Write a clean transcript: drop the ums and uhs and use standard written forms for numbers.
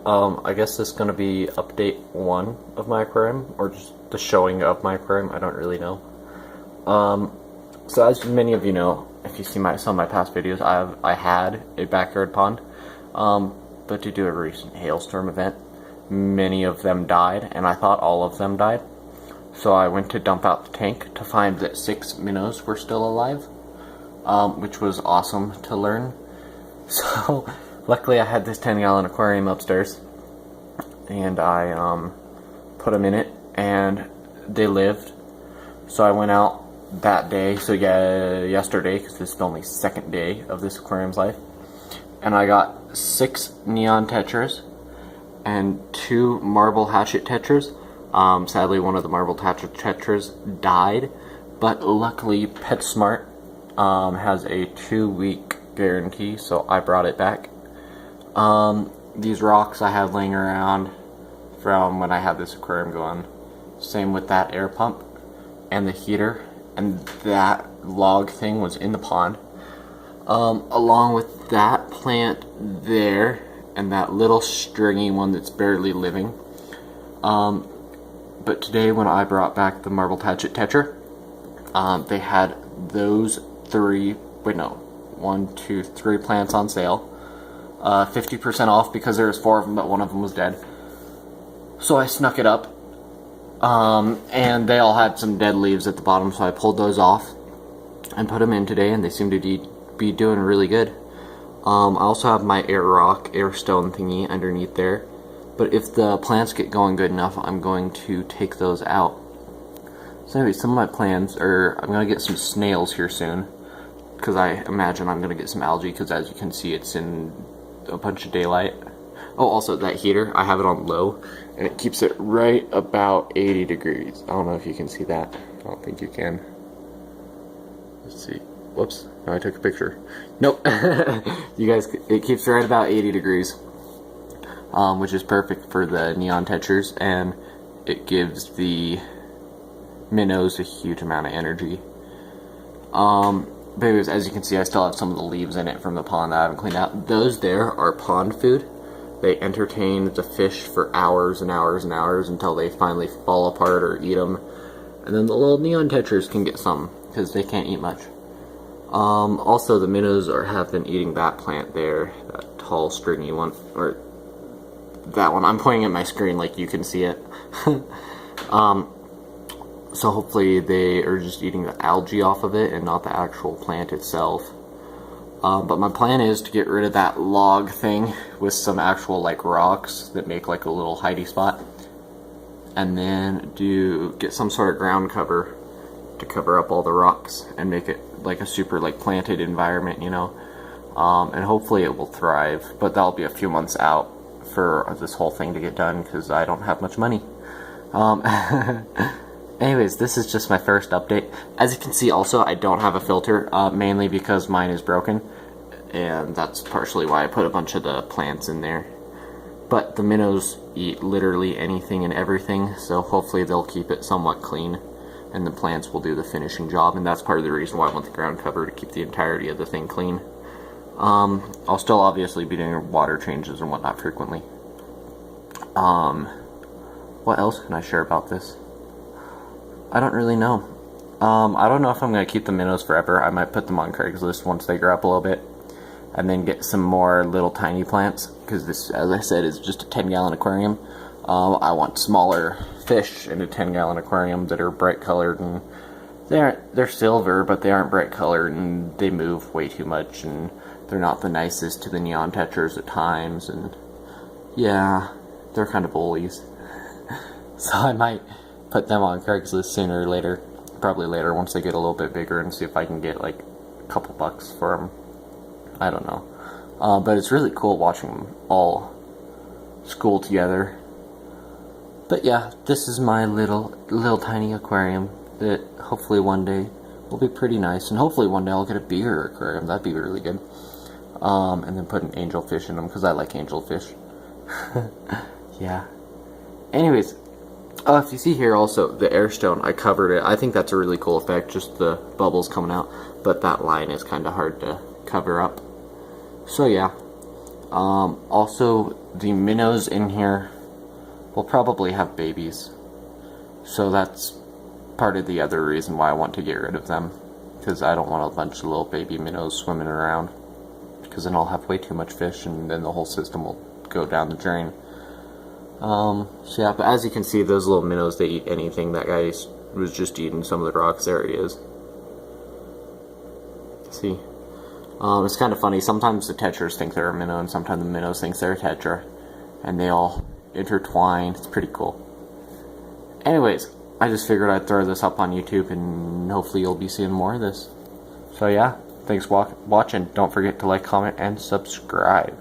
I guess this is going to be update 1 of my aquarium, or just the showing of my aquarium, I don't really know. So as many of you know, if you see some of my past videos, I had a backyard pond, but due to a recent hailstorm event, many of them died, and I thought all of them died. So I went to dump out the tank to find that 6 minnows were still alive, which was awesome to learn. So luckily I had this 10-gallon aquarium upstairs, and I put them in it, and they lived. So I went out that day, so yeah, yesterday, because this is the only second day of this aquarium's life, and I got 6 neon tetras and 2 marble hatchet tetras. Sadly, one of the marble hatchet tetras died, but luckily PetSmart has a 2-week guarantee, so I brought it back. These rocks I had laying around from when I had this aquarium going. Same with that air pump and the heater, and that log thing was in the pond. Along with that plant there and that little stringy one that's barely living. But today when I brought back the marble hatchet tetra, they had those 3 plants on sale. 50% off because there was 4 of them, but one of them was dead. So I snuck it up. And they all had some dead leaves at the bottom, so I pulled those off and put them in today, and they seem to be doing really good. I also have my air stone thingy underneath there, but if the plants get going good enough, I'm going to take those out. So anyway, some of my plans are, I'm going to get some snails here soon, because I imagine I'm going to get some algae, because as you can see, it's in a bunch of daylight. Oh, also that heater, I have it on low, and it keeps it right about 80 degrees. I don't know if you can see that. I don't think you can. Let's see. Whoops, no, I took a picture. Nope. You guys, it keeps right about 80 degrees, which is perfect for the neon tetras, and it gives the minnows a huge amount of energy. But anyways, as you can see, I still have some of the leaves in it from the pond that I haven't cleaned out. Those there are pond food. They entertain the fish for hours and hours and hours until they finally fall apart or eat them. And then the little neon tetras can get some, because they can't eat much. Also, the minnows have been eating that plant there, that tall, stringy one, or that one. I'm pointing at my screen like you can see it. So hopefully they are just eating the algae off of it and not the actual plant itself. But my plan is to get rid of that log thing with some actual like rocks that make like a little hidey spot, and then get some sort of ground cover to cover up all the rocks and make it like a super like planted environment, you know. And hopefully it will thrive, but that'll be a few months out for this whole thing to get done because I don't have much money. Anyways, this is just my first update. As you can see also, I don't have a filter, mainly because mine is broken, and that's partially why I put a bunch of the plants in there. But the minnows eat literally anything and everything, so hopefully they'll keep it somewhat clean, and the plants will do the finishing job, and that's part of the reason why I want the ground cover, to keep the entirety of the thing clean. I'll still obviously be doing water changes and whatnot frequently. What else can I share about this? I don't really know. I don't know if I'm going to keep the minnows forever. I might put them on Craigslist once they grow up a little bit, and then get some more little tiny plants, because this, as I said, is just a 10-gallon aquarium. I want smaller fish in a 10-gallon aquarium that are bright colored, and they're silver, but they aren't bright colored, and they move way too much, and they're not the nicest to the neon tetras at times, and yeah, they're kind of bullies. So I might put them on Craigslist sooner or later, probably later once they get a little bit bigger, and see if I can get like a couple bucks for them. I don't know, but it's really cool watching them all school together. But yeah, this is my little tiny aquarium that hopefully one day will be pretty nice, and hopefully one day I'll get a bigger aquarium. That'd be really good. And then put an angelfish in them, because I like angelfish. Yeah. Anyways, if you see here also, the air stone, I covered it. I think that's a really cool effect, just the bubbles coming out, but that line is kind of hard to cover up. So yeah, Also, the minnows in here will probably have babies. So that's part of the other reason why I want to get rid of them. Because I don't want a bunch of little baby minnows swimming around. Because then I'll have way too much fish and then the whole system will go down the drain. So yeah, but as you can see, those little minnows, they eat anything. That guy was just eating some of the rocks. There he is. See? It's kind of funny. Sometimes the tetras think they're a minnow, and sometimes the minnows think they're a tetra. And they all intertwine. It's pretty cool. Anyways, I just figured I'd throw this up on YouTube, and hopefully you'll be seeing more of this. So yeah, thanks for watching. Don't forget to like, comment, and subscribe.